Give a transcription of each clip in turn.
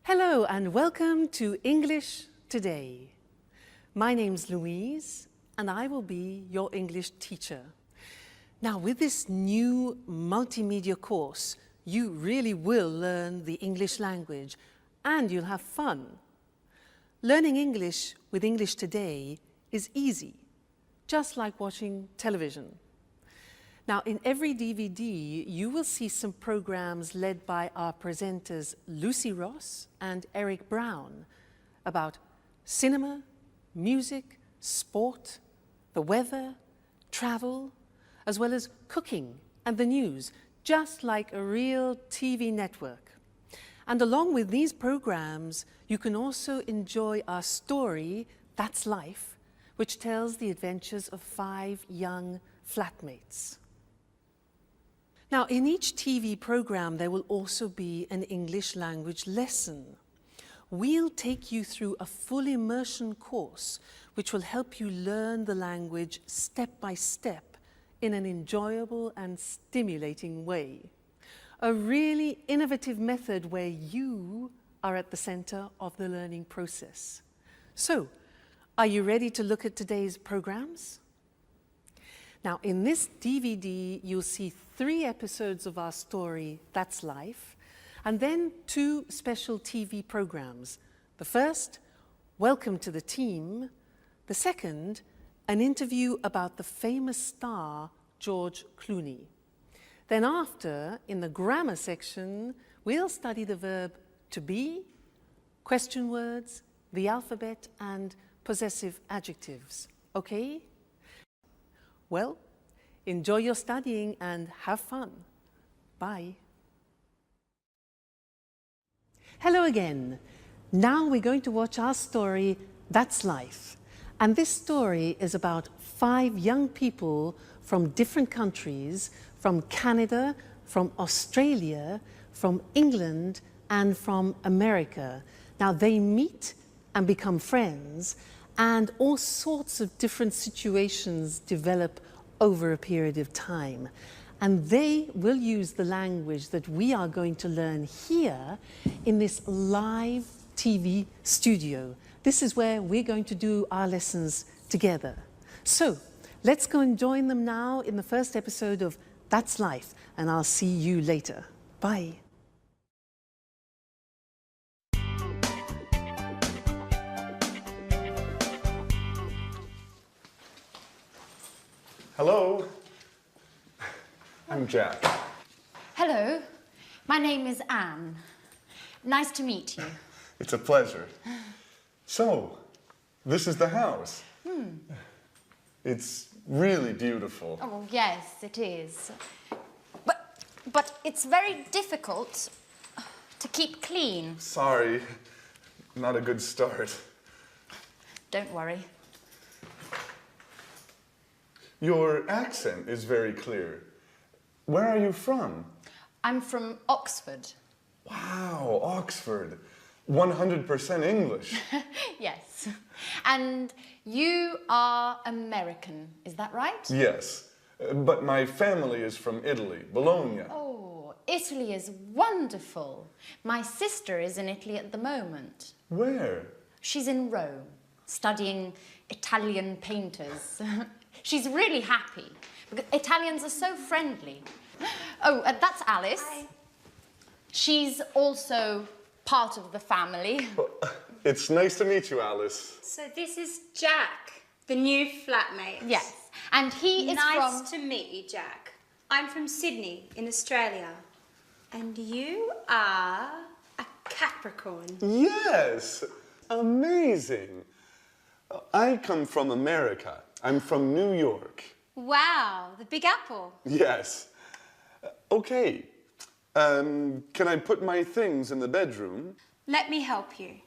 Hello and welcome to English Today. My name's Louise and I will be your English teacher. Now with this new multimedia course, you really will learn the English language and you'll have fun. Learning English with English Today is easy, just like watching television. Now, in every DVD, you will see some programs led by our presenters Lucy Ross and Eric Brown about cinema, music, sport, the weather, travel, as well as cooking and the news, just like a real TV network. And along with these programs, you can also enjoy our story, That's Life, which tells the adventures of 5 young flatmates. Now, in each TV program, there will also be an English language lesson. We'll take you through a full immersion course, which will help you learn the language step by step in an enjoyable and stimulating way. A really innovative method where you are at the center of the learning process. So, are you ready to look at today's programs? Now, in this DVD, you'll see 3 episodes of our story, That's Life, and then 2 special TV programs. The first, Welcome to the Team. The second, an interview about the famous star, George Clooney. Then after, in the grammar section, we'll study the verb to be, question words, the alphabet, and possessive adjectives. Okay? Well, enjoy your studying and have fun. Bye. Hello again. Now we're going to watch our story, That's Life. And this story is about 5 young people from different countries, from Canada, from Australia, from England, and from America. Now they meet and become friends, and all sorts of different situations develop over a period of time. And they will use the language that we are going to learn here in this live TV studio. This is where we're going to do our lessons together. So let's go and join them now in the first episode of That's Life, and I'll see you later. Bye. Hello, I'm Jack. Hello, my name is Anne. Nice to meet you. It's a pleasure. So, this is the house. It's really beautiful. Oh, yes, it is. But it's very difficult to keep clean. Sorry, not a good start. Don't worry. Your accent is very clear. Where are you from? I'm from Oxford. Wow, Oxford. 100% English. Yes. And you are American, is that right? Yes, but my family is from Italy, Bologna. Oh, Italy is wonderful. My sister is in Italy at the moment. Where? She's in Rome, studying Italian painters. She's really happy, because Italians are so friendly. Oh, that's Alice. Hi. She's also part of the family. Well, it's nice to meet you, Alice. So this is Jack, the new flatmate. Yes, and he is Nice to meet you, Jack. I'm from Sydney, in Australia. And you are a Capricorn. Yes, amazing. I come from America. I'm from New York. Wow, the Big Apple. Yes. Okay. Can I put my things in the bedroom? Let me help you.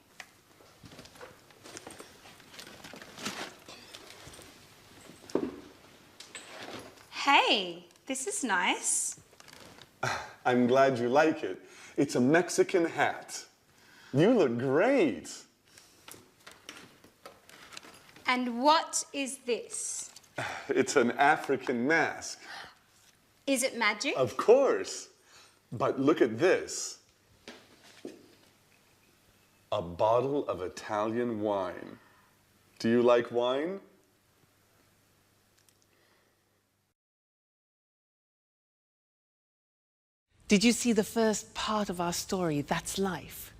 Hey, this is nice. I'm glad you like it. It's a Mexican hat. You look great. And what is this? It's an African mask. Is it magic? Of course. But look at this. a bottle of Italian wine. Do you like wine? Did you see the first part of our story, That's Life?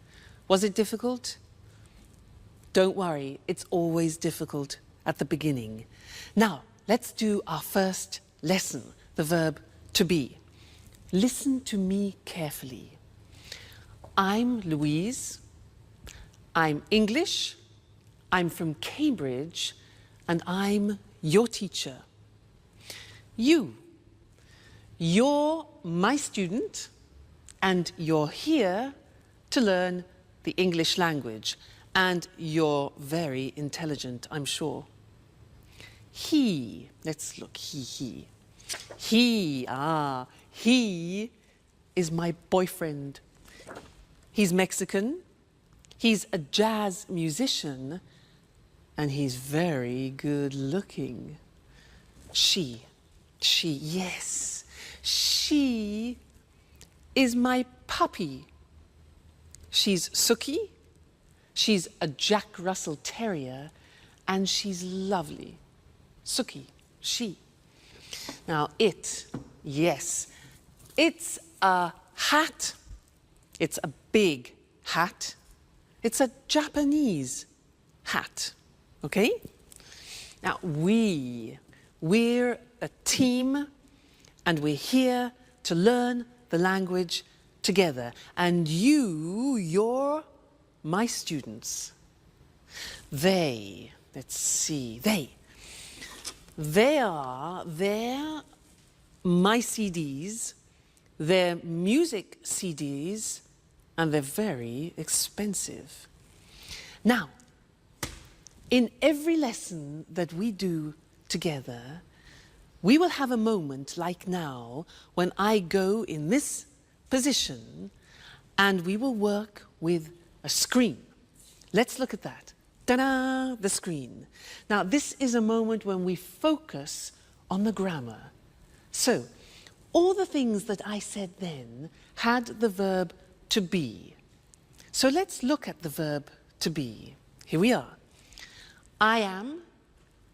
Was it difficult? Don't worry, it's always difficult at the beginning. Now, let's do our first lesson, the verb to be. Listen to me carefully. I'm Louise. I'm English. I'm from Cambridge, and I'm your teacher. You're my student, and you're here to learn the English language, and you're very intelligent, I'm sure. Let's look, he is my boyfriend. He's Mexican, he's a jazz musician, and he's very good looking. She is my puppy. She's Suki, she's a Jack Russell Terrier, and she's lovely. Suki, she. Now it's a hat. It's a big hat. It's a Japanese hat, okay? Now we're a team, and we're here to learn the language together. And you're my students. They're my CDs, they're music CDs, and they're very expensive. Now, in every lesson that we do together, we will have a moment like now when I go in this position and we will work with a screen. Let's look at that. Ta-da! The screen. Now, this is a moment when we focus on the grammar. So, all the things that I said then had the verb to be. So let's look at the verb to be. Here we are. I am,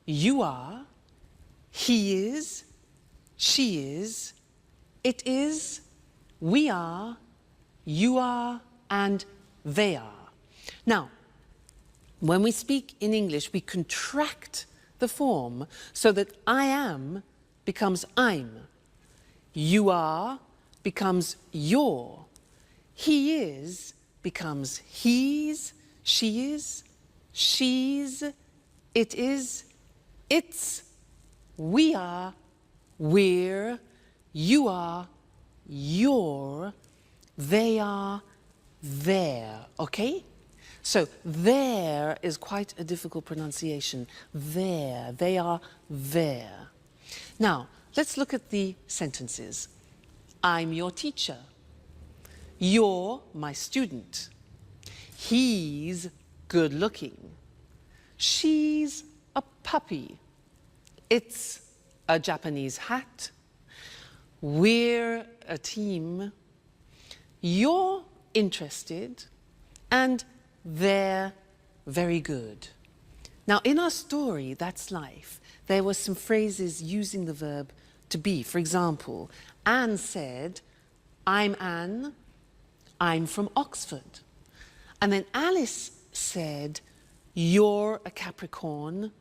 you are, he is, she is, it is, we are, you are, and they are. Now, when we speak in English, we contract the form so that I am becomes I'm. You are becomes your. He is becomes he's, she is, she's, it is, it's, we are, we're, you are, you're, they are, they're, okay? So there is quite a difficult pronunciation. There, they are there. Now, let's look at the sentences. I'm your teacher. You're my student. He's good looking. She's a puppy. It's a Japanese hat. We're a team. You're interested, and they're very good. Now, in our story, That's Life, there were some phrases using the verb to be. For example, Anne said, I'm Anne, I'm from Oxford. And then Alice said, you're a Capricorn,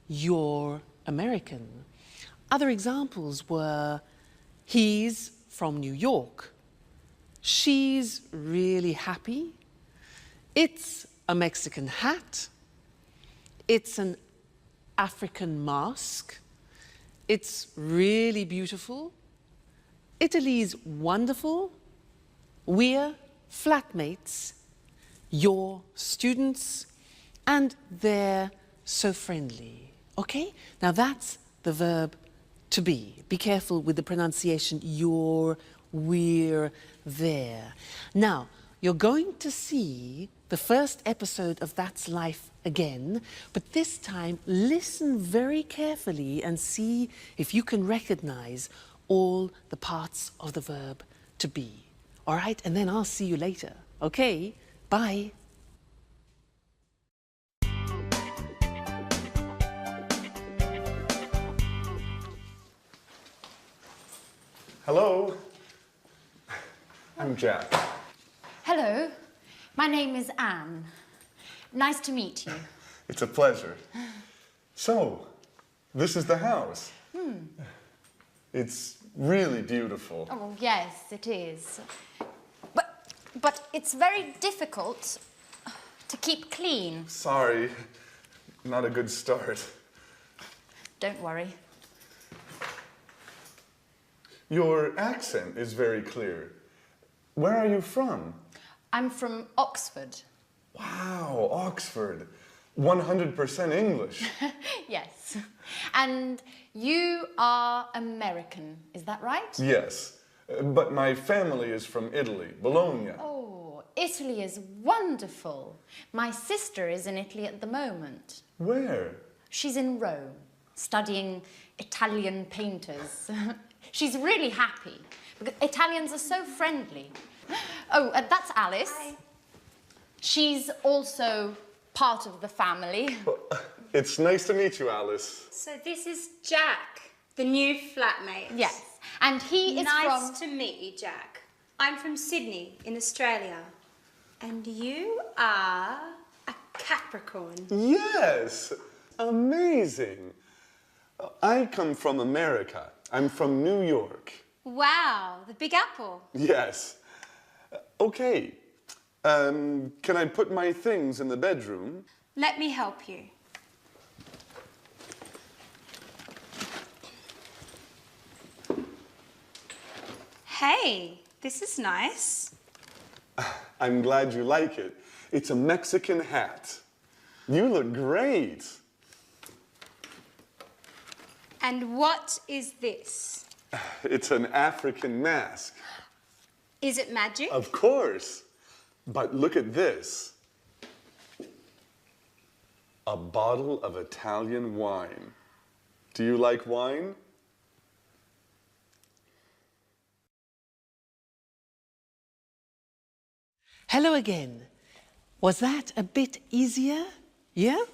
you're American. Other examples were, he's from New York, she's really happy, it's a Mexican hat, it's an African mask, it's really beautiful, Italy's wonderful, we're flatmates, you're students, and they're so friendly. Okay? Now that's the verb to be. Be careful with the pronunciation, you're, we're, there. Now, you're going to see the first episode of That's Life again, but this time listen very carefully and see if you can recognize all the parts of the verb to be. All right? And then I'll see you later. Okay? Bye. Hello. I'm Jack. Hello, my name is Anne. Nice to meet you. It's a pleasure. So, this is the house. It's really beautiful. Oh, yes, it is. But it's very difficult to keep clean. Sorry, not a good start. Don't worry. Your accent is very clear. Where are you from? I'm from Oxford. Wow, Oxford. 100% English. Yes. And you are American, is that right? Yes, but my family is from Italy, Bologna. Oh, Italy is wonderful. My sister is in Italy at the moment. Where? She's in Rome, studying Italian painters. She's really happy, because Italians are so friendly. Oh, that's Alice. Hi. She's also part of the family. It's nice to meet you, Alice. So this is Jack, the new flatmate. Yes, and he is Nice to meet you, Jack. I'm from Sydney in Australia. And you are a Capricorn. Yes, amazing. I come from America. I'm from New York. Wow, the Big Apple. Yes. Okay. Can I put my things in the bedroom? Let me help you. Hey, this is nice. I'm glad you like it. It's a Mexican hat. You look great. And what is this? It's an African mask. Is it magic? Of course. But look at this. A bottle of Italian wine. Do you like wine? Hello again. Was that a bit easier? Yeah?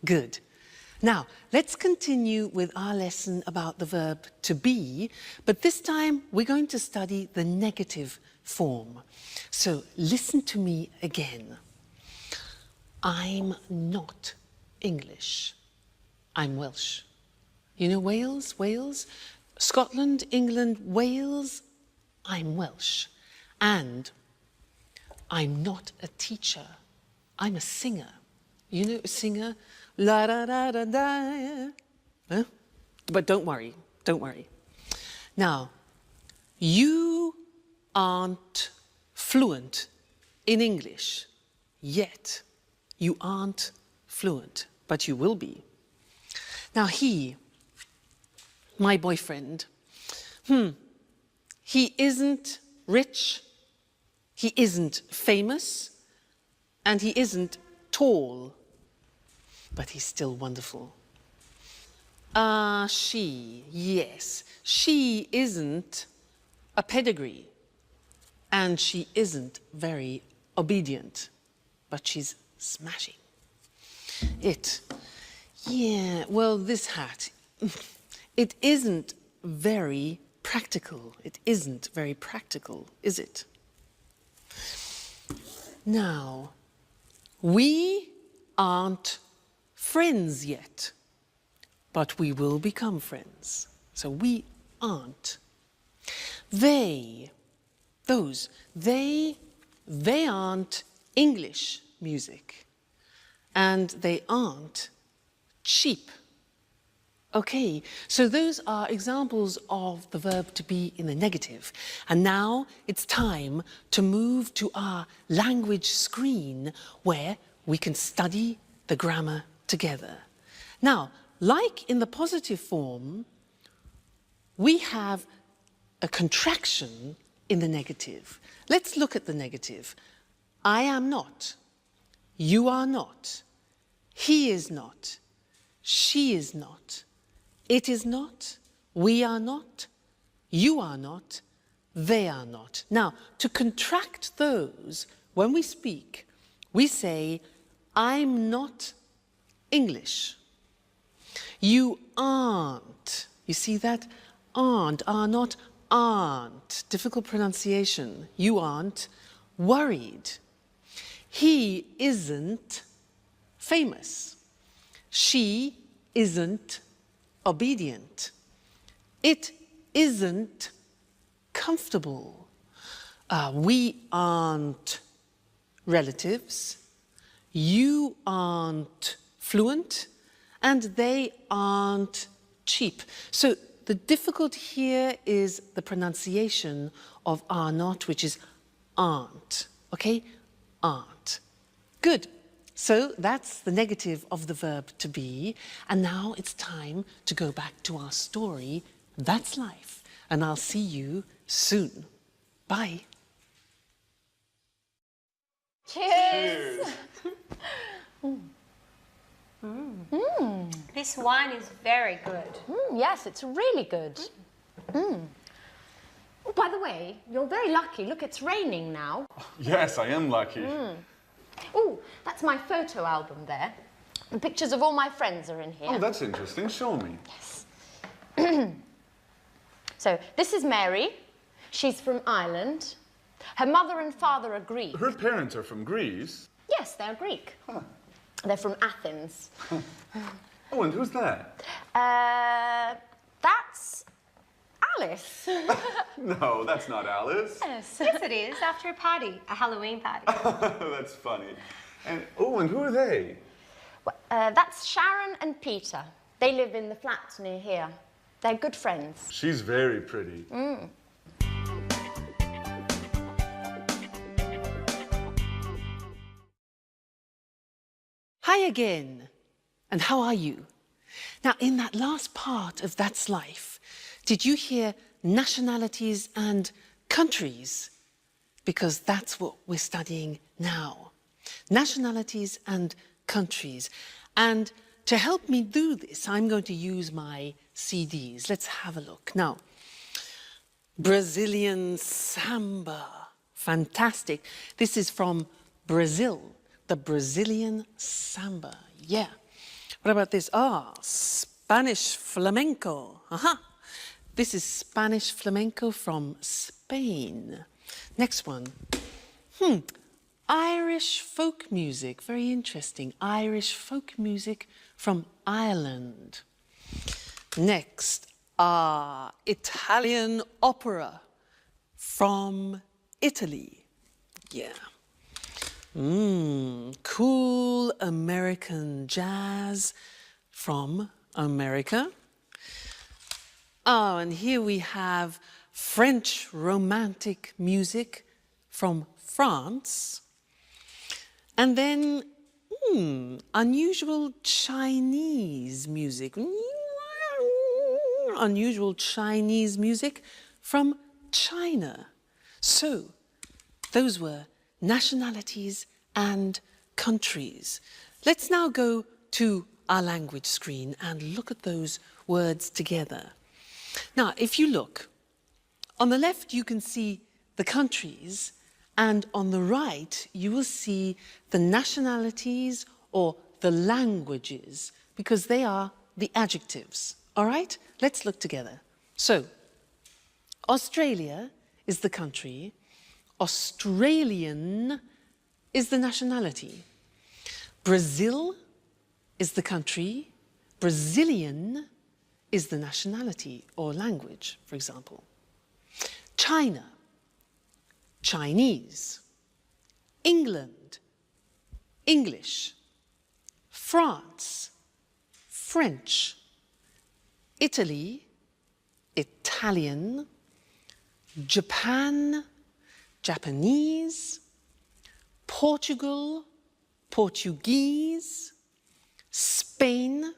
Good. Now, let's continue with our lesson about the verb to be, but this time we're going to study the negative form. So listen to me again. I'm not English. I'm Welsh. You know Wales? Wales? Scotland, England, Wales? I'm Welsh. And I'm not a teacher. I'm a singer. You know a singer? La da da da da. Huh? But don't worry, don't worry. Now, you aren't fluent in English yet. You aren't fluent, but you will be. Now he, my boyfriend, he isn't rich, he isn't famous, and he isn't tall, but he's still wonderful. She, yes, she isn't a pedigree, and she isn't very obedient, but she's smashing. Yeah, well, this hat, it isn't very practical. It isn't very practical, is it? Now, we aren't friends yet, but we will become friends. So we aren't. They aren't English music, and they aren't cheap. Okay, so those are examples of the verb to be in the negative. And now it's time to move to our language screen where we can study the grammar together. Now, like in the positive form, we have a contraction in the negative. Let's look at the negative. I am not. You are not. He is not. She is not. It is not. We are not. You are not. They are not. Now, to contract those, when we speak, we say, I'm not English. You aren't. You see that? Aren't, are not, aren't, difficult pronunciation, you aren't worried. He isn't famous. She isn't obedient. It isn't comfortable. We aren't relatives. You aren't fluent. And they aren't cheap. So the difficulty here is the pronunciation of are not, which is aren't. Okay? Aren't. Good. So that's the negative of the verb to be. And now it's time to go back to our story. That's life. And I'll see you soon. Bye. Cheers! This wine is very good. Yes, it's really good. Oh, by the way, you're very lucky. Look, it's raining now. Yes, I am lucky. Oh, that's my photo album there. The pictures of all my friends are in here. Oh, that's interesting. Show me. So, this is Mary. She's from Ireland. Her mother and father are Greek. Her parents are from Greece. Yes, they're Greek. They're from Athens. Oh, and who's that? That's Alice. No, that's not Alice. Yes. Yes, it is. After a party, a Halloween party. That's funny. And who are they? That's Sharon and Peter. They live in the flats near here. They're good friends. She's very pretty. Hi again. And how are you? Now, in that last part of That's Life, did you hear nationalities and countries? Because that's what we're studying now. Nationalities and countries. And to help me do this, I'm going to use my CDs. Let's have a look. Now, Brazilian samba. Fantastic. This is from Brazil. The Brazilian samba. Yeah. What about this? Spanish flamenco. This is Spanish flamenco from Spain. Next one. Irish folk music. Very interesting. Irish folk music from Ireland. Next, Italian opera from Italy. Yeah. Cool American jazz from America. Oh, and here we have French romantic music from France. And then, unusual Chinese music. Unusual Chinese music from China. So, those were nationalities and countries. Let's now go to our language screen and look at those words together. Now, if you look, on the left you can see the countries, and on the right you will see the nationalities or the languages, because they are the adjectives. All right? Let's look together. So, Australia is the country. Australian is the nationality. Brazil is the country. Brazilian is the nationality or language, for example. China, Chinese. England, English. France, French. Italy, Italian. Japan, Japanese. Portugal, Portuguese. Spain,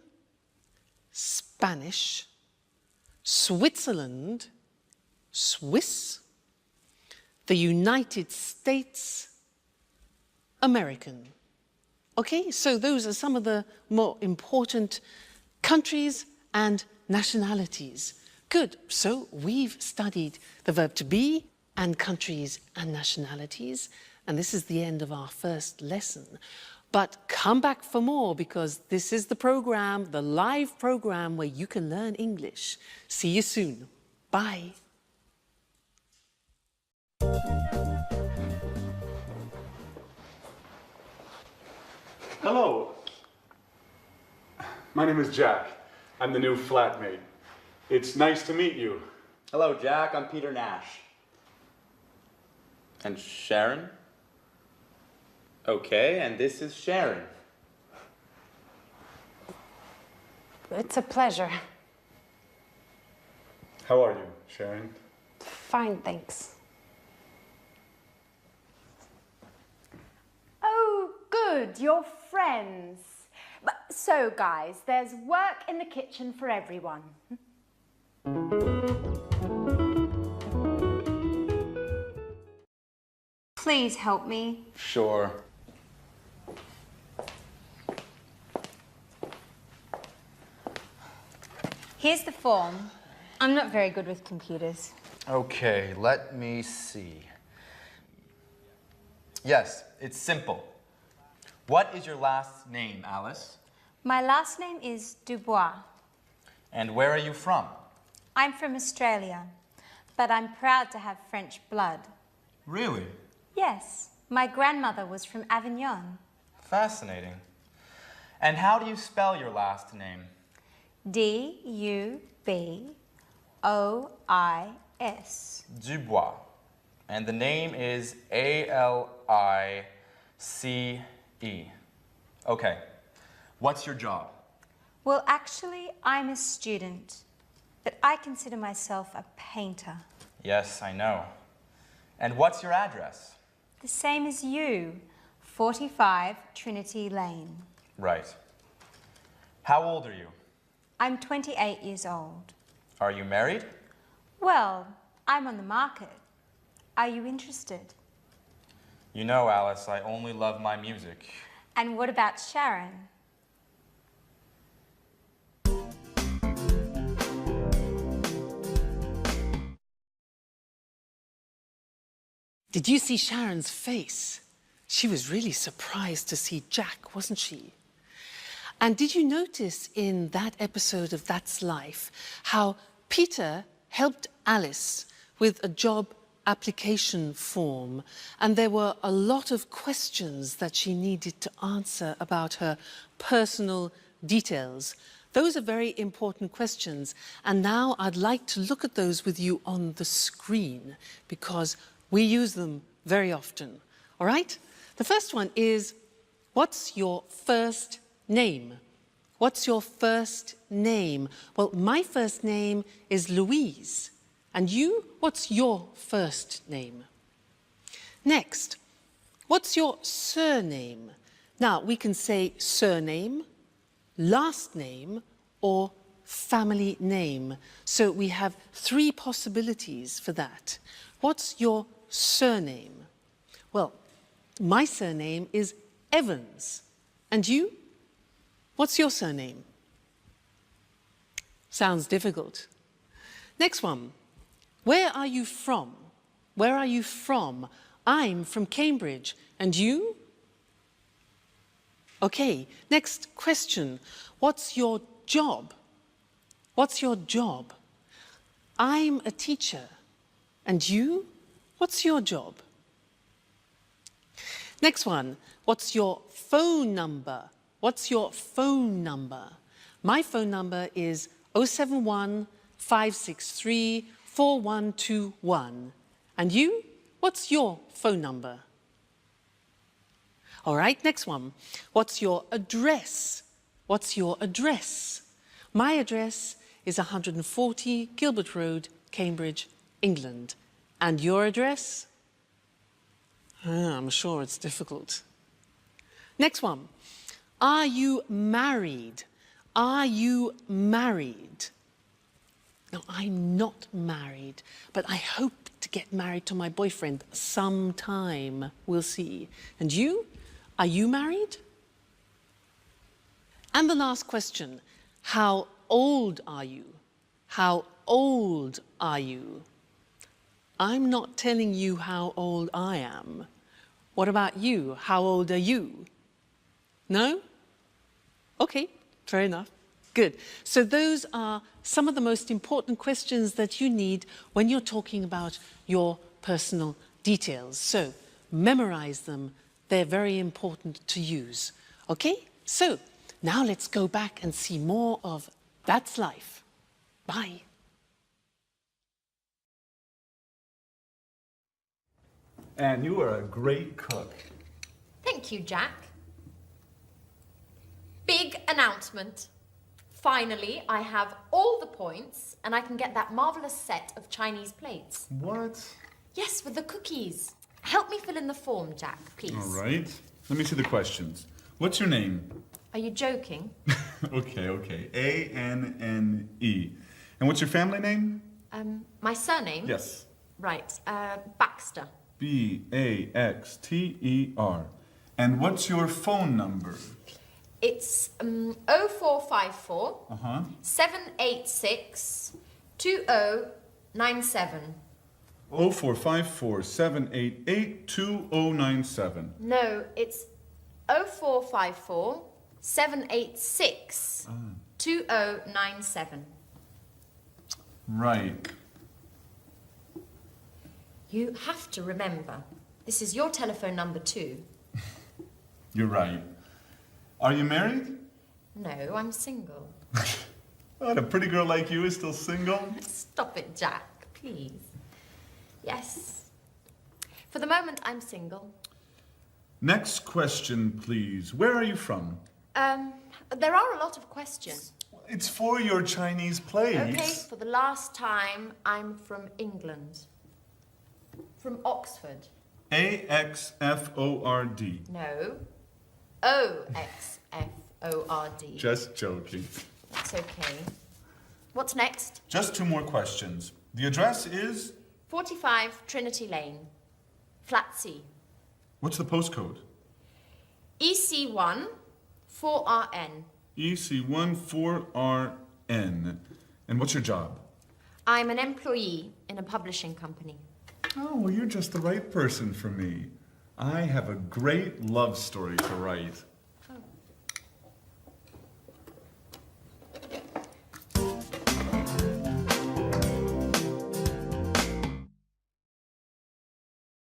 Spanish. Switzerland, Swiss. The United States, American. Okay, so those are some of the more important countries and nationalities. Good, so we've studied the verb to be and countries and nationalities, and this is the end of our first lesson. But come back for more, because this is the program, the live program where you can learn English. See you soon. Bye. Hello. My name is Jack. I'm the new flatmate. It's nice to meet you. Hello, Jack. I'm Peter Nash. And Sharon? Okay, and this is Sharon. It's a pleasure. How are you, Sharon? Fine, thanks. Oh, good, you're friends. So, guys, there's work in the kitchen for everyone. Please help me. Sure. Here's the form. I'm not very good with computers. Okay, let me see. Yes, it's simple. What is your last name, Alice? My last name is Dubois. And where are you from? I'm from Australia, but I'm proud to have French blood. Really? Yes, my grandmother was from Avignon. Fascinating. And how do you spell your last name? D-U-B-O-I-S. Dubois. And the name is A-L-I-C-E. Okay. What's your job? Well, actually, I'm a student, but I consider myself a painter. Yes, I know. And what's your address? The same as you, 45 Trinity Lane. Right. How old are you? I'm 28 years old. Are you married? Well, I'm on the market. Are you interested? You know, Alice, I only love my music. And what about Sharon? Did you see Sharon's face? She was really surprised to see Jack, wasn't she? And did you notice in that episode of That's Life how Peter helped Alice with a job application form, and there were a lot of questions that she needed to answer about her personal details? Those are very important questions, and now I'd like to look at those with you on the screen because we use them very often. All right? The first one is, what's your first name? What's your first name? Well, my first name is Louise. And you, what's your first name? Next, what's your surname? Now, we can say surname, last name, or family name. So we have three possibilities for that. What's your surname? Well, my surname is Evans. And you? What's your surname? Sounds difficult. Next one. Where are you from? Where are you from? I'm from Cambridge. And you? Okay, next question. What's your job? What's your job? I'm a teacher. And you? What's your job? Next one. What's your phone number? What's your phone number? My phone number is 071 563 4121. And you? What's your phone number? All right, next one. What's your address? What's your address? My address is 140 Gilbert Road, Cambridge, England. And your address? I'm sure it's difficult. Next one. Are you married? Are you married? No, I'm not married, but I hope to get married to my boyfriend sometime. We'll see. And you? Are you married? And the last question. How old are you? How old are you? I'm not telling you how old I am. What about you? How old are you? No? Okay, fair enough. Good. So those are some of the most important questions that you need when you're talking about your personal details. So memorize them. They're very important to use. Okay? So now let's go back and see more of That's Life. Bye. And you are a great cook. Thank you, Jack. Big announcement. Finally, I have all the points and I can get that marvelous set of Chinese plates. What? Yes, with the cookies. Help me fill in the form, Jack, please. All right. Let me see the questions. What's your name? Are you joking? Okay. A-N-N-E. And what's your family name? My surname? Yes. Right, Baxter. B-A-X-T-E-R. And what's your phone number? It's 0454 Uh-huh. 786 2097. 0454 788 2097. No, it's 0454 786 2097. Right. You have to remember, this is your telephone number too. You're right. Are you married? No, I'm single. What, a pretty girl like you is still single? Stop it, Jack, please. Yes. For the moment, I'm single. Next question, please. Where are you from? There are a lot of questions. It's for your Chinese plates. Okay, for the last time, I'm from England. From Oxford. A-X-F-O-R-D. No. O-X-F-O-R-D. Just joking. That's okay. What's next? Just 2 more questions. The address is? 45 Trinity Lane. Flat C. What's the postcode? EC1 4RN. EC1 4RN. And what's your job? I'm an employee in a publishing company. Oh, well, you're just the right person for me. I have a great love story to write.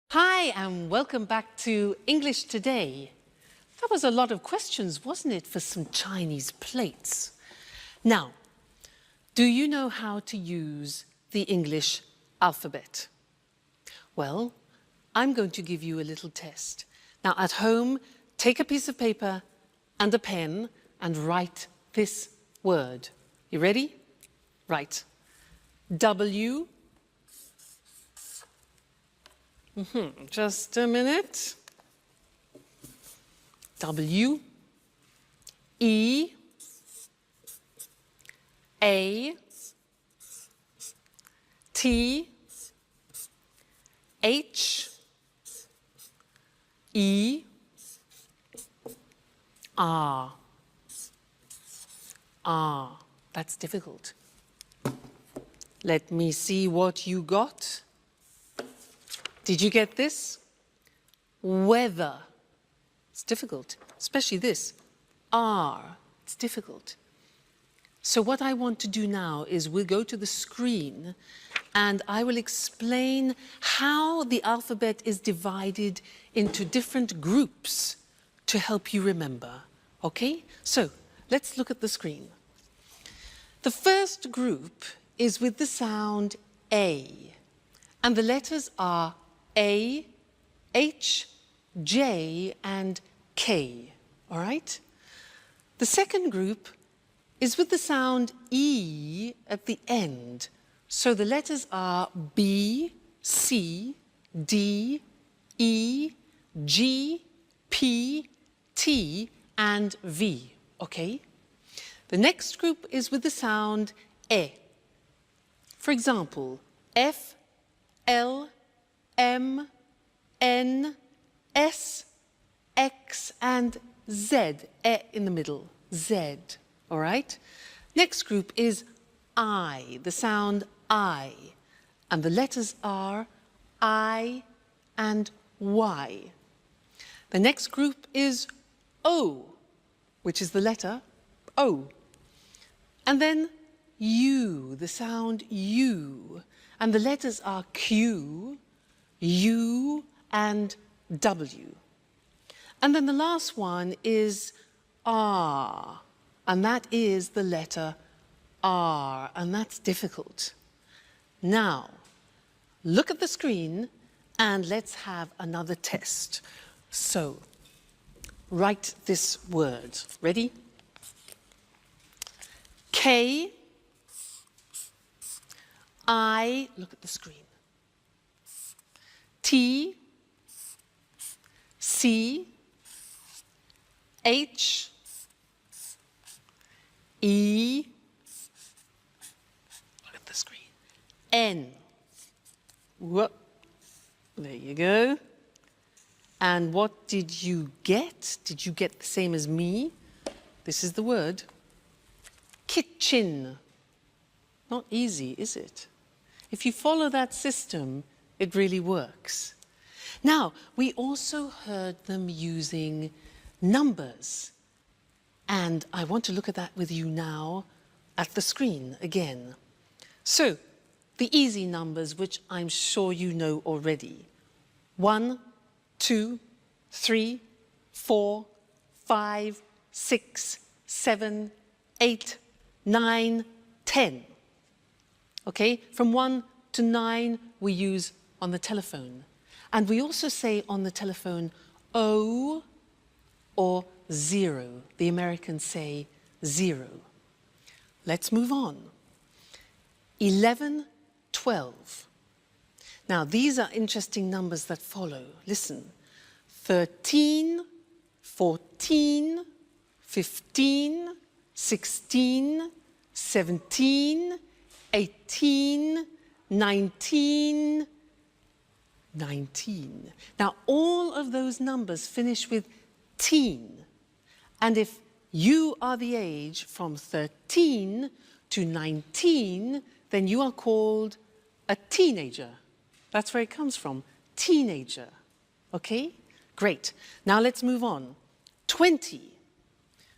Hi, and welcome back to English Today. That was a lot of questions, wasn't it, for some Chinese plates? Now, do you know how to use the English alphabet? Well, I'm going to give you a little test. Now, at home, take a piece of paper and a pen and write this word. You ready? Right. W. Just a minute. W. E. A. T. H. E. R. R. That's difficult. Let me see what you got. Did you get this? Weather. It's difficult, especially this. R. It's difficult. So what I want to do now is we'll go to the screen and I will explain how the alphabet is divided into different groups to help you remember. Okay? So let's look at the screen. The first group is with the sound A, and the letters are A, H, J, and K. All right? The second group is with the sound E at the end. So the letters are B, C, D, E, G, P, T, and V. Okay? The next group is with the sound E. For example, F, L, M, N, S, X, and Z. E in the middle. Z. All right? Next group is I, the sound I. And the letters are I and Y. The next group is O, which is the letter O. And then U, the sound U. And the letters are Q, U and W. And then the last one is R, and that is the letter R, and that's difficult. Now, look at the screen and let's have another test. So, write this word. Ready? K, I, look at the screen. T, C, H, E, look at the screen, N. Whoop. There you go. And what did you get? Did you get the same as me? This is the word. Kitchen. Not easy, is it? If you follow that system, it really works. Now, we also heard them using numbers. And I want to look at that with you now at the screen again. So, the easy numbers, which I'm sure you know already. 1, 2, 3, 4, 5, 6, 7, 8, 9, 10. Okay, from 1 to 9 we use on the telephone. And we also say on the telephone O or 0. The Americans say 0. Let's move on. 11, 12. Now these are interesting numbers that follow. Listen. 13, 14, 15, 16, 17, 18, 19, 19. Now, all of those numbers finish with teen. And if you are the age from 13 to 19, then you are called a teenager. That's where it comes from, teenager. Okay? Great. Now let's move on. 20.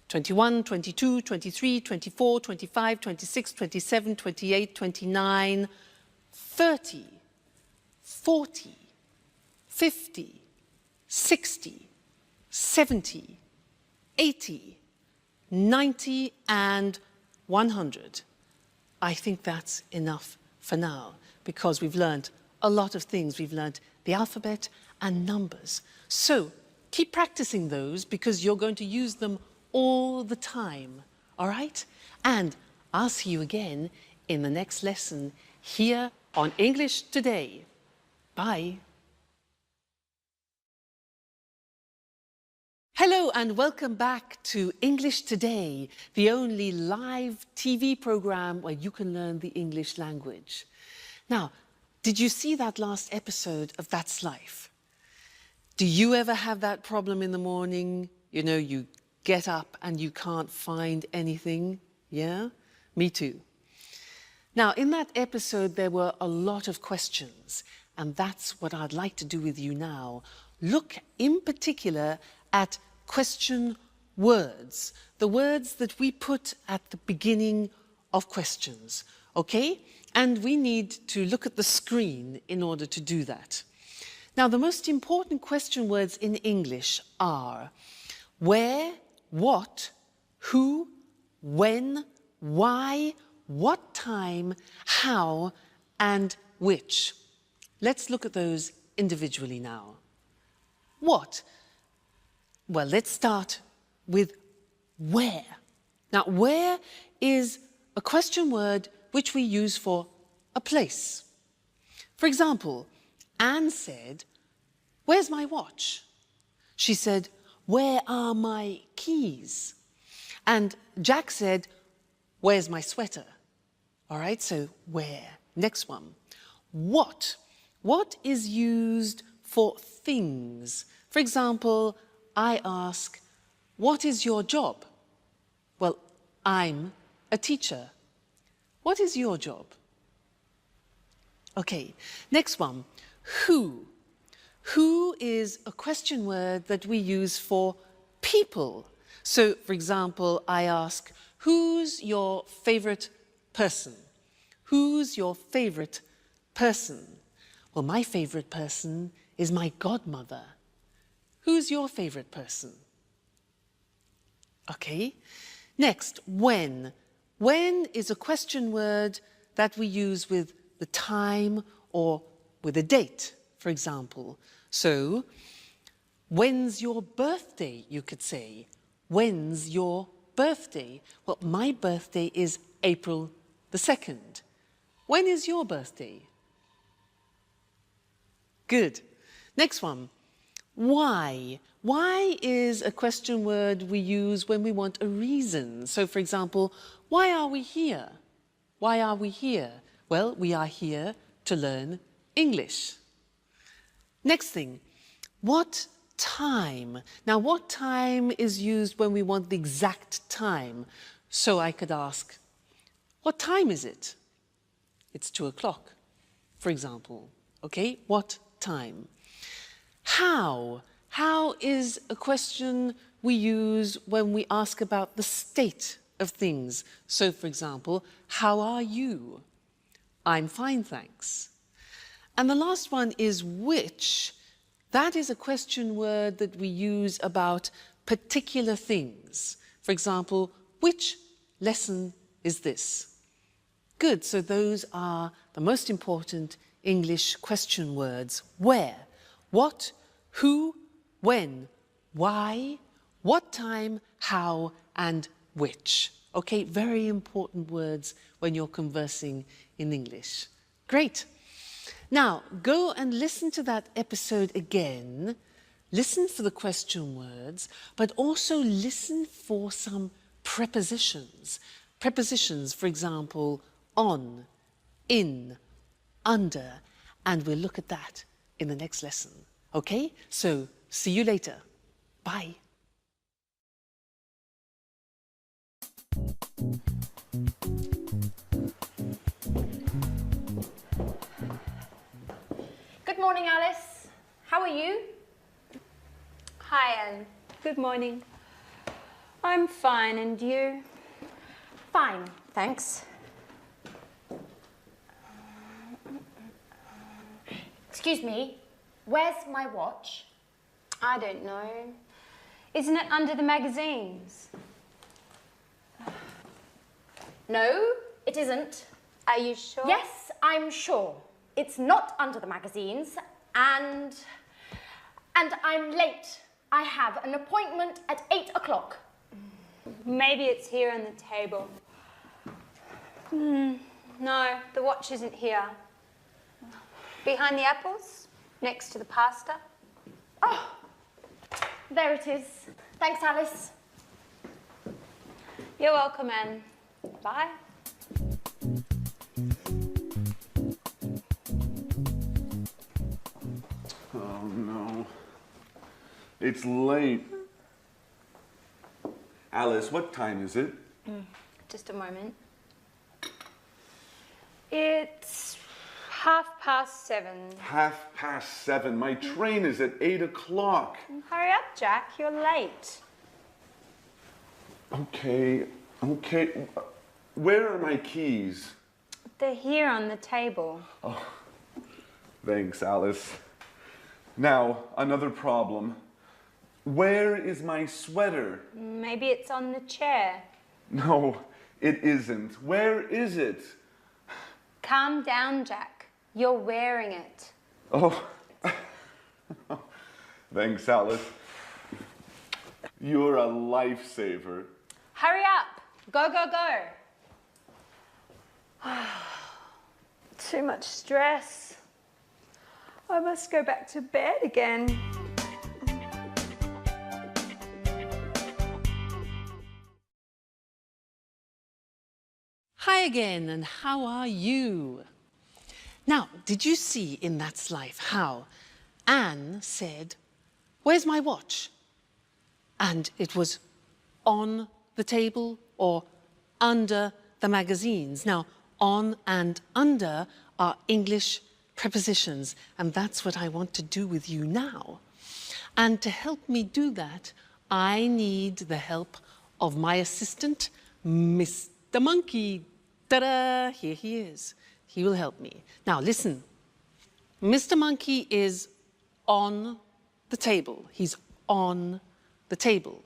21, 22, 23, 24, 25, 26, 27, 28, 29, 30, 40, 50, 60, 70, 80, 90, and 100. I think that's enough for now because we've learned a lot of things. We've learned the alphabet and numbers. So keep practicing those because you're going to use them all the time, all right? And I'll see you again in the next lesson here on English Today. Bye. Hello and welcome back to English Today, the only live TV program where you can learn the English language. Now, did you see that last episode of That's Life? Do you ever have that problem in the morning? You know, you get up and you can't find anything? Yeah? Me too. Now, in that episode, there were a lot of questions, and that's what I'd like to do with you now. Look in particular at question words, the words that we put at the beginning of questions, okay? And we need to look at the screen in order to do that. Now, the most important question words in English are where, what, who, when, why, what time, how, and which. Let's look at those individually now. What? Well, let's start with where. Now, where is a question word which we use for a place. For example, Anne said, "Where's my watch?" She said, "Where are my keys?" And Jack said, "Where's my sweater?" All right, so where? Next one. What? What is used for things? For example, I ask, "What is your job?" Well, I'm a teacher. What is your job? Okay, next one. Who? Who is a question word that we use for people. So, for example, I ask, "Who's your favorite person?" Who's your favorite person? Well, my favorite person is my godmother. Who's your favorite person? Okay. Next, when. When is a question word that we use with the time or with a date, for example. So, when's your birthday, you could say. When's your birthday? Well, my birthday is April the 2nd. When is your birthday? Good. Next one. Why? Why is a question word we use when we want a reason. So, for example, why are we here? Why are we here? Well, we are here to learn English. Next thing, what time? Now, what time is used when we want the exact time? So I could ask, what time is it? It's 2 o'clock, for example. Okay, what time? How? How is a question we use when we ask about the state of things. So, for example, how are you? I'm fine, thanks. And the last one is which. That is a question word that we use about particular things. For example, which lesson is this? Good, so those are the most important English question words. Where, what, who, when, why, what time, how, and which. Okay, very important words when you're conversing in English. Great. Now, go and listen to that episode again. Listen for the question words, but also listen for some prepositions. Prepositions, for example, on, in, under, and we'll look at that in the next lesson. Okay? So, see you later. Bye. Good morning, Alice. How are you? Hi, Anne. Good morning. I'm fine, and you? Fine, thanks. Excuse me, where's my watch? I don't know. Isn't it under the magazines? No, it isn't. Are you sure? Yes, I'm sure. It's not under the magazines, and I'm late. I have an appointment at 8 o'clock. Maybe it's here on the table. No, the watch isn't here. Behind the apples, next to the pasta. Oh, there it is. Thanks, Alice. You're welcome, Anne. Bye. Oh no. It's late. Alice, what time is it? Just a moment. It's 7:30. 7:30. My train is at 8 o'clock. Hurry up, Jack. You're late. Okay. Where are my keys? They're here on the table. Thanks, Alice. Now, another problem. Where is my sweater? Maybe it's on the chair. No, it isn't. Where is it? Calm down, Jack. You're wearing it. Oh. Thanks, Alice. You're a lifesaver. Hurry up. Go, go, go. Too much stress. I must go back to bed again. Hi again, and how are you? Now, did you see in That's Life how Anne said, "Where's my watch?" And it was on the table or under the magazines. Now, on and under are English prepositions, and that's what I want to do with you now. And to help me do that, I need the help of my assistant, Mr. Monkey. Ta-da! Here he is. He will help me. Now, listen. Mr. Monkey is on the table. He's on the table.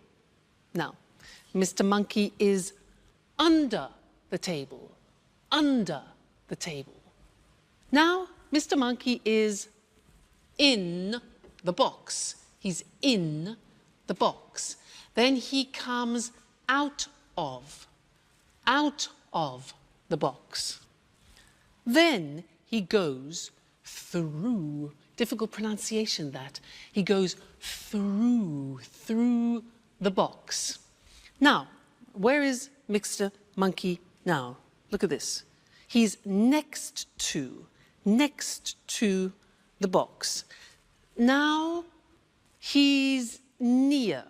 Now, Mr. Monkey is under the table. Under the table. Now, Mr. Monkey is in the box. He's in the box. Then he comes out of the box. Then he goes through, difficult pronunciation that, he goes through the box. Now, where is Mr. Monkey now? Look at this. He's next to the box. Now he's near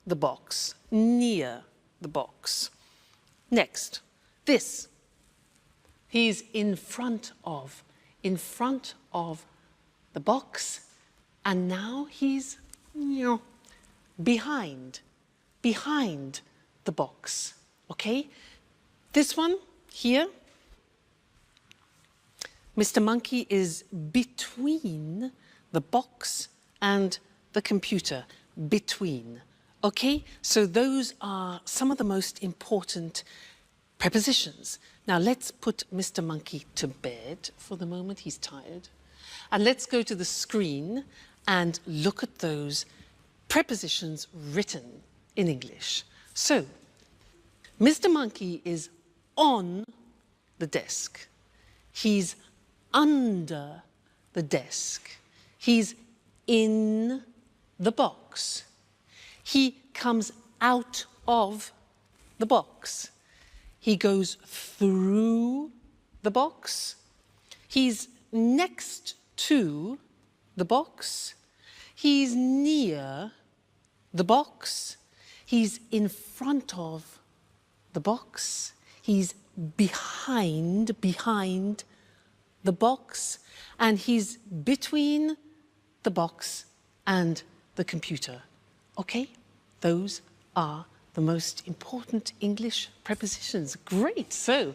the box, near the box. Next, this. He's in front of the box, and now he's behind the box, okay? This one here, Mr. Monkey is between the box and the computer, between, okay? So those are some of the most important prepositions. Now let's put Mr. Monkey to bed for the moment, he's tired. And let's go to the screen and look at those prepositions written in English. So, Mr. Monkey is on the desk. He's under the desk. He's in the box. He comes out of the box. He goes through the box. He's next to the box. He's near the box. He's in front of the box. He's behind the box. And he's between the box and the computer. Okay? Those are the most important English prepositions. Great. So,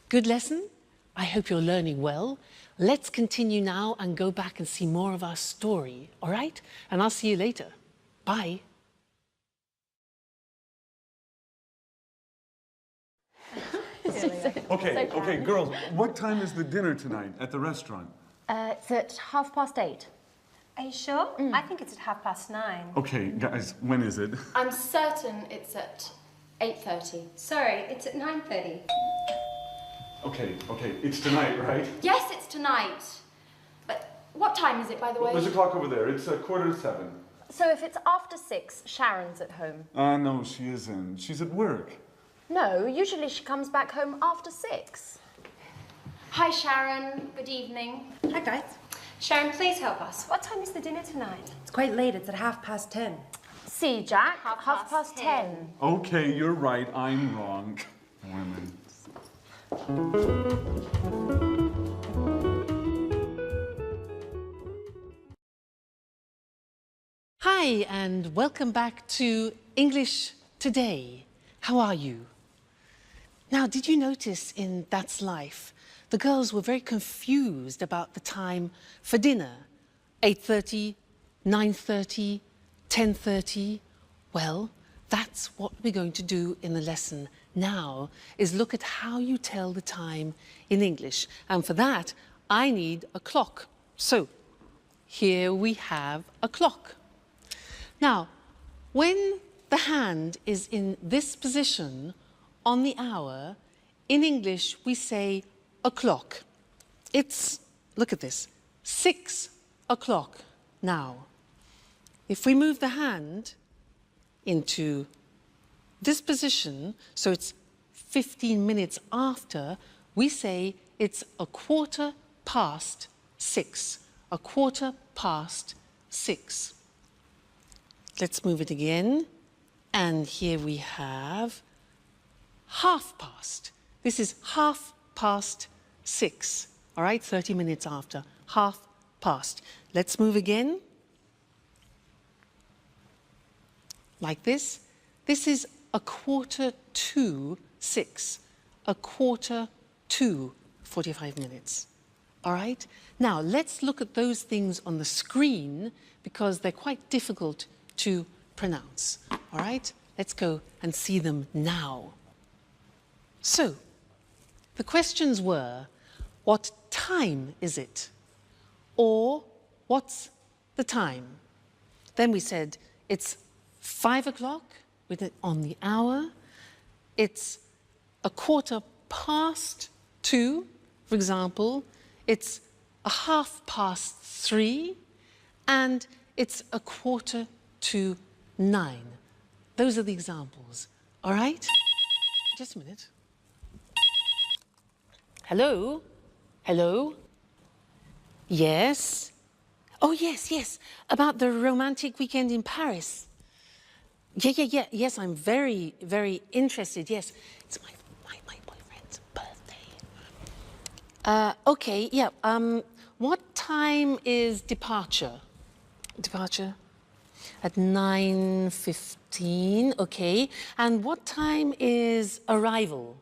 good lesson. I hope you're learning well. Let's continue now and go back and see more of our story. All right? And I'll see you later. Bye. Okay, girls, what time is the dinner tonight at the restaurant? It's at 8:30. Are you sure? I think it's at 9:30. Okay, guys, when is it? I'm certain it's at 8:30. Sorry, it's at 9:30. Okay, it's tonight, right? Yes, it's tonight. But what time is it, by the way? There's a clock over there. It's 7:15. So if it's after 6, Sharon's at home. No, she isn't. She's at work. No, usually she comes back home after 6. Hi, Sharon. Good evening. Hi, guys. Sharon, please help us. What time is the dinner tonight? It's quite late. It's at 10:30. See, Jack, Half past 10. Okay, you're right. I'm wrong. Women. Hi, and welcome back to English Today. How are you? Now, did you notice in That's Life, the girls were very confused about the time for dinner? 8:30, 9:30, 10:30? Well, that's what we're going to do in the lesson now, is look at how you tell the time in English. And for that, I need a clock. So, here we have a clock. Now, when the hand is in this position on the hour, in English we say o'clock. It's, look at this, 6 o'clock now. If we move the hand into this position, so it's 15 minutes after, we say it's 6:15. 6:15. Let's move it again. And here we have 6:30. This is 6:30. All right, 30 minutes after. 6:30. Let's move again. Like this. This is 6:45. 6:45. 45 minutes. All right? Now, let's look at those things on the screen because they're quite difficult to pronounce. All right? Let's go and see them now. So, the questions were, what time is it? Or, what's the time? Then we said, it's 5 o'clock on the hour. It's 2:15, for example. It's 3:30, and it's 8:45. Those are the examples. All right? Just a minute. Hello? Hello? Yes? Oh, yes. About the romantic weekend in Paris. Yeah. Yes, I'm very, very interested. Yes, it's my boyfriend's birthday. Okay, yeah. What time is departure? Departure? At 9:15, okay. And what time is arrival?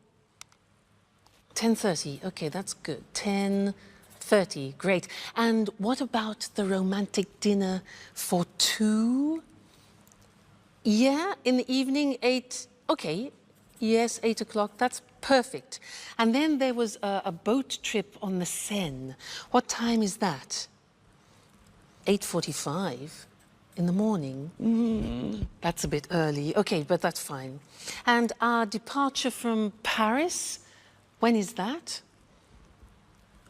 10:30, okay, that's good. 10:30, great. And what about the romantic dinner for 2? Yeah, in the evening, 8, okay. Yes, 8 o'clock, that's perfect. And then there was a boat trip on the Seine. What time is that? 8:45 in the morning. That's a bit early. Okay, but that's fine. And our departure from Paris, when is that?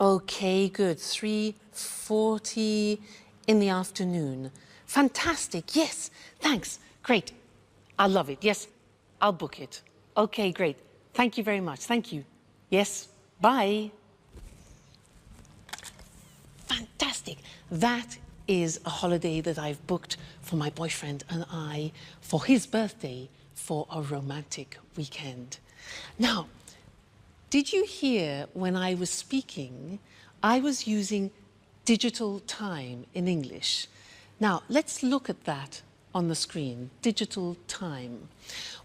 Okay, good. 3:40 in the afternoon. Fantastic. Yes, thanks. Great. I love it. Yes, I'll book it. Okay, great. Thank you very much. Thank you. Yes, bye. Fantastic. That is a holiday that I've booked for my boyfriend and I for his birthday for a romantic weekend. Now, did you hear when I was speaking, I was using digital time in English. Now, let's look at that on the screen, digital time.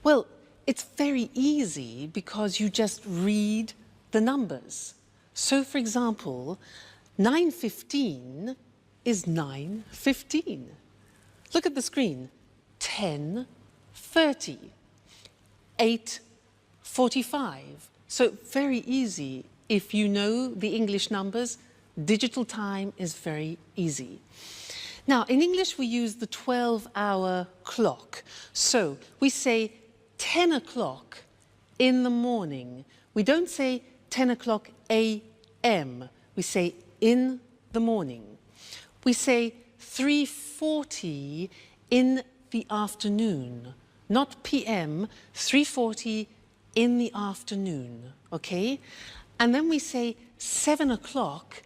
Well, it's very easy because you just read the numbers. So, for example, 9:15 is 9:15. Look at the screen, 10:30, 8:45. So very easy. If you know the English numbers, digital time is very easy. Now, in English, we use the 12-hour clock. So we say 10 o'clock in the morning. We don't say 10 o'clock a.m. We say in the morning. We say 3:40 in the afternoon, not p.m., 3:40 in the afternoon, okay? And then we say 7 o'clock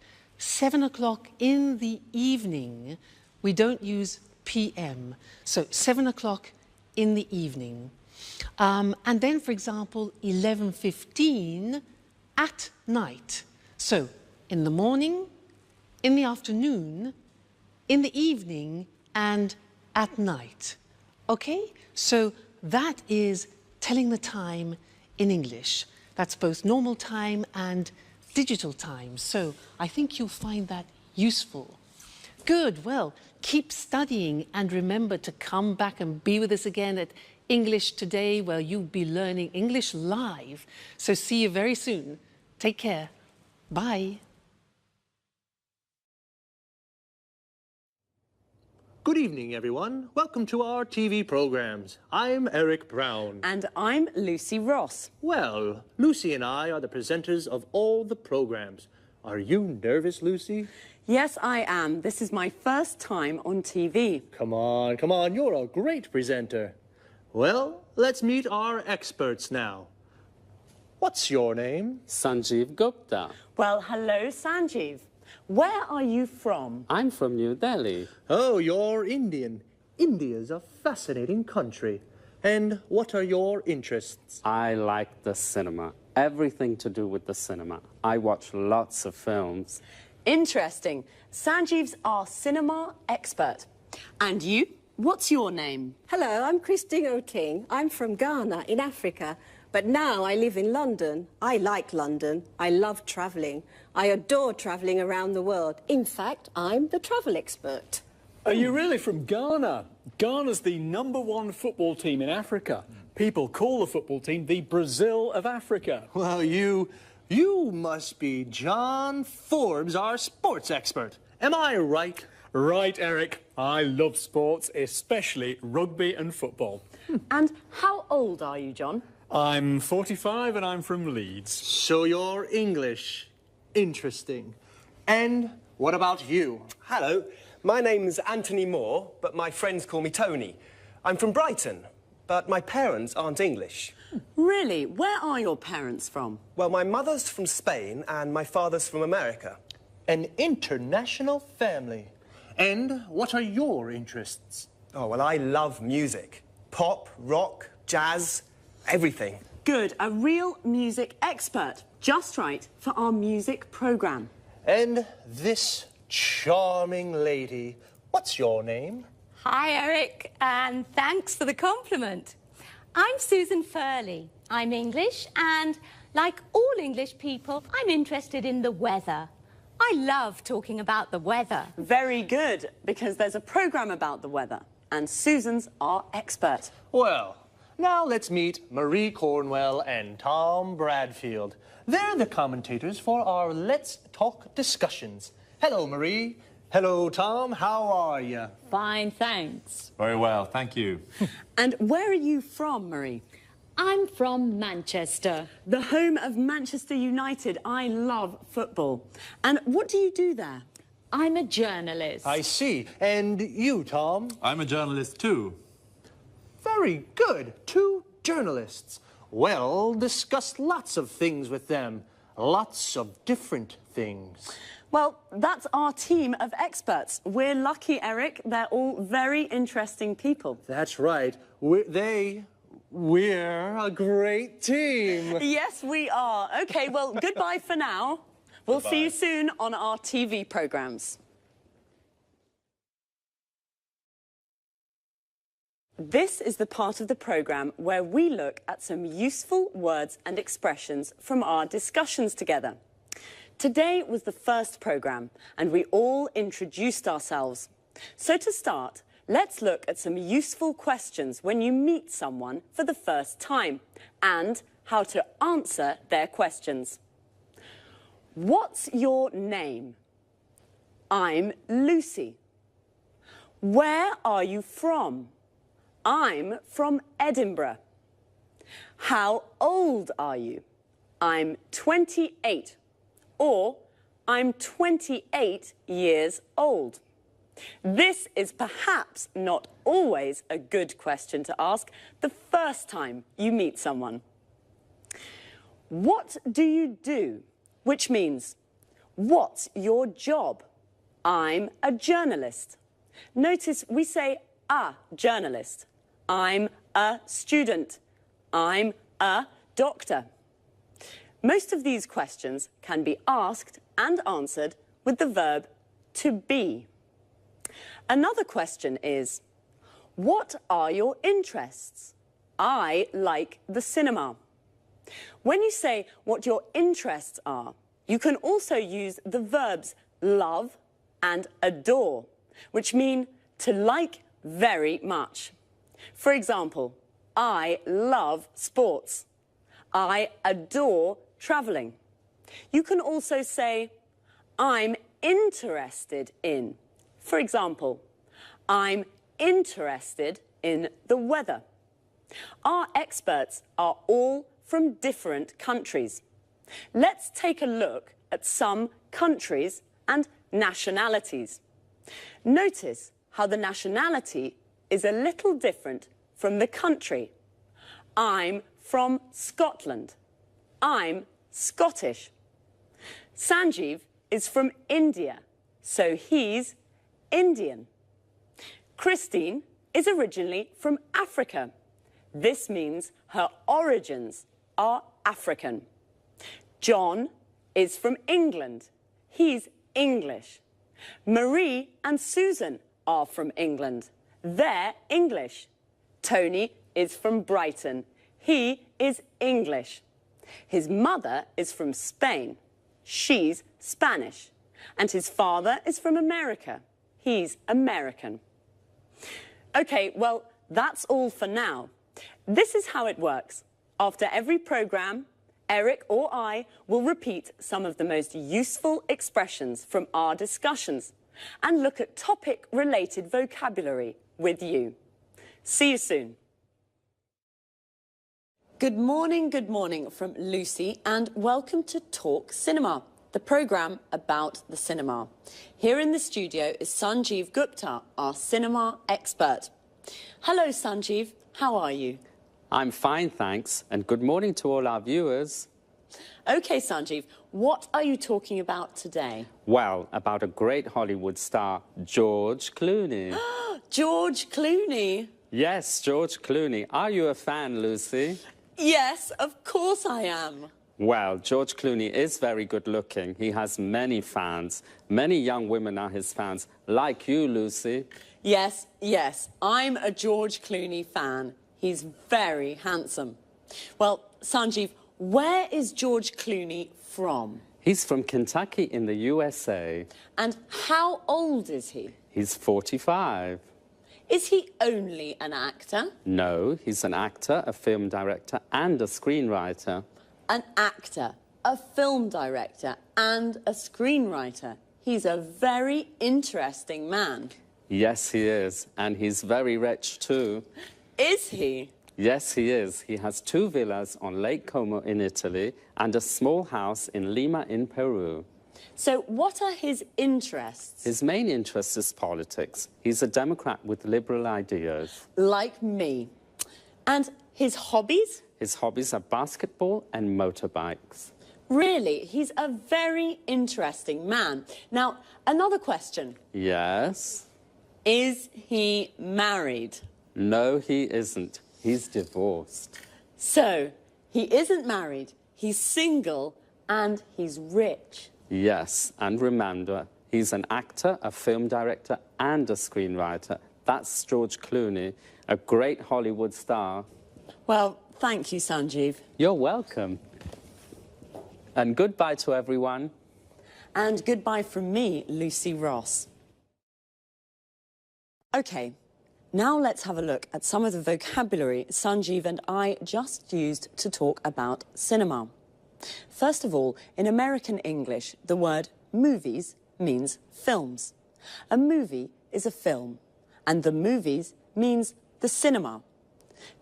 in the evening. We don't use p.m., so 7 o'clock in the evening. And then, for example, 11:15 at night. So in the morning, in the afternoon, in the evening, and at night. Okay? So that is telling the time in English. That's both normal time and digital time. So I think you'll find that useful. Good. Well, keep studying and remember to come back and be with us again at English Today, where you'll be learning English live. So see you very soon. Take care. Bye. Good evening, everyone. Welcome to our TV programs. I'm Eric Brown. And I'm Lucy Ross. Well, Lucy and I are the presenters of all the programs. Are you nervous, Lucy? Yes, I am. This is my first time on TV. Come on. You're a great presenter. Well, let's meet our experts now. What's your name? Sanjeev Gupta. Well, hello, Sanjeev. Where are you from? I'm from New Delhi. Oh, you're Indian. India's a fascinating country. And what are your interests? I like the cinema. Everything to do with the cinema. I watch lots of films. Interesting. Sanjeev's our cinema expert. And you? What's your name? Hello, I'm Christine O'King. I'm from Ghana in Africa. But now I live in London. I like London. I love travelling. I adore travelling around the world. In fact, I'm the travel expert. Are you really from Ghana? Ghana's the #1 football team in Africa. People call the football team the Brazil of Africa. Well, you must be John Forbes, our sports expert. Am I right? Right, Eric. I love sports, especially rugby and football. And how old are you, John? I'm 45 and I'm from Leeds. So you're English. Interesting. And what about you? Hello, my name's Anthony Moore, but my friends call me Tony. I'm from Brighton, but my parents aren't English. Really? Where are your parents from? Well, my mother's from Spain and my father's from America. An international family. And what are your interests? Oh, well, I love music. Pop, rock, jazz, everything. Good, a real music expert. Just right for our music programme. And this charming lady, what's your name? Hi, Eric, and thanks for the compliment. I'm Susan Furley. I'm English, and like all English people, I'm interested in the weather. I love talking about the weather. Very good, because there's a programme about the weather, and Susan's our expert. Well, now let's meet Marie Cornwell and Tom Bradfield. They're the commentators for our Let's Talk discussions. Hello, Marie. Hello, Tom. How are you? Fine, thanks. Very well, thank you. And where are you from, Marie? I'm from Manchester. The home of Manchester United. I love football. And what do you do there? I'm a journalist. I see. And you, Tom? I'm a journalist too. Very good. 2 journalists. Well, discuss lots of things with them. Lots of different things. Well, that's our team of experts. We're lucky, Eric. They're all very interesting people. That's right. We're a great team. Yes, we are. OK, well, goodbye for now. We'll see you soon on our TV programmes. This is the part of the programme where we look at some useful words and expressions from our discussions together. Today was the first programme, and we all introduced ourselves. So to start, let's look at some useful questions when you meet someone for the first time, and how to answer their questions. What's your name? I'm Lucy. Where are you from? I'm from Edinburgh. How old are you? I'm 28. Or, I'm 28 years old. This is perhaps not always a good question to ask the first time you meet someone. What do you do? Which means, what's your job? I'm a journalist. Notice we say a journalist. I'm a student. I'm a doctor. Most of these questions can be asked and answered with the verb to be. Another question is, what are your interests? I like the cinema. When you say what your interests are, you can also use the verbs love and adore, which mean to like very much. For example, I love sports. I adore travelling. You can also say, I'm interested in. For example, I'm interested in the weather. Our experts are all from different countries. Let's take a look at some countries and nationalities. Notice how the nationality is a little different from the country. I'm from Scotland. I'm Scottish. Sanjeev is from India, so he's Indian. Christine is originally from Africa. This means her origins are African. John is from England. He's English. Marie and Susan are from England. They're English. Tony is from Brighton. He is English. His mother is from Spain. She's Spanish. And his father is from America. He's American. OK, well, that's all for now. This is how it works. After every programme, Eric or I will repeat some of the most useful expressions from our discussions and look at topic-related vocabulary with you. See you soon. Good morning from Lucy, and welcome to Talk Cinema, the programme about the cinema. Here in the studio is Sanjeev Gupta, our cinema expert. Hello, Sanjeev. How are you? I'm fine, thanks, and good morning to all our viewers. OK, Sanjeev, what are you talking about today? Well, about a great Hollywood star, George Clooney. George Clooney? Yes, George Clooney. Are you a fan, Lucy? Yes, of course I am. Well, George Clooney is very good looking. He has many fans. Many young women are his fans, like you, Lucy. Yes, I'm a George Clooney fan. He's very handsome. Well, Sanjeev, where is George Clooney from? He's from Kentucky in the USA. And how old is he? He's 45. Is he only an actor? No, he's an actor, a film director, and a screenwriter. An actor, a film director, and a screenwriter. He's a very interesting man. Yes, he is. And he's very rich, too. Is he? Yes, he is. He has 2 villas on Lake Como in Italy and a small house in Lima in Peru. So what are his interests? His main interest is politics. He's a Democrat with liberal ideas. Like me. And his hobbies? His hobbies are basketball and motorbikes. Really? He's a very interesting man. Now, another question. Yes? Is he married? No, he isn't. He's divorced. So, he isn't married, he's single, and he's rich. Yes, and remember, he's an actor, a film director, and a screenwriter. That's George Clooney, a great Hollywood star. Well, thank you, Sanjeev. You're welcome. And goodbye to everyone. And goodbye from me, Lucy Ross. OK, now let's have a look at some of the vocabulary Sanjeev and I just used to talk about cinema. First of all, in American English, the word movies means films. A movie is a film, and the movies means the cinema.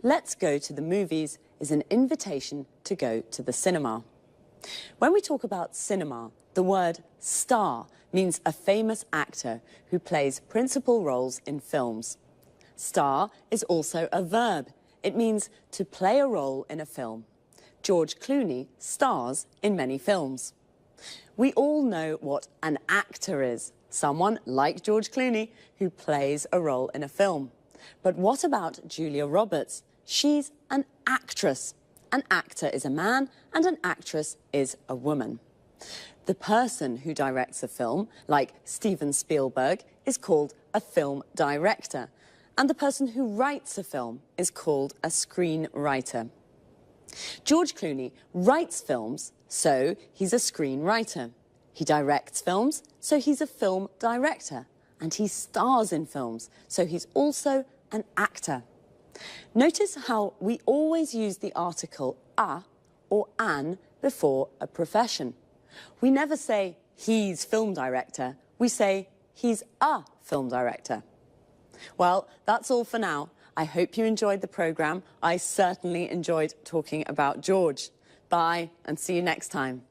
Let's go to the movies is an invitation to go to the cinema. When we talk about cinema, the word star means a famous actor who plays principal roles in films. Star is also a verb. It means to play a role in a film. George Clooney stars in many films. We all know what an actor is, someone like George Clooney who plays a role in a film. But what about Julia Roberts? She's an actress. An actor is a man and an actress is a woman. The person who directs a film, like Steven Spielberg, is called a film director. And the person who writes a film is called a screenwriter. George Clooney writes films, so he's a screenwriter. He directs films, so he's a film director. And he stars in films, so he's also an actor. Notice how we always use the article a or an before a profession. We never say he's film director, we say he's a film director. Well, that's all for now. I hope you enjoyed the programme. I certainly enjoyed talking about George. Bye, and see you next time.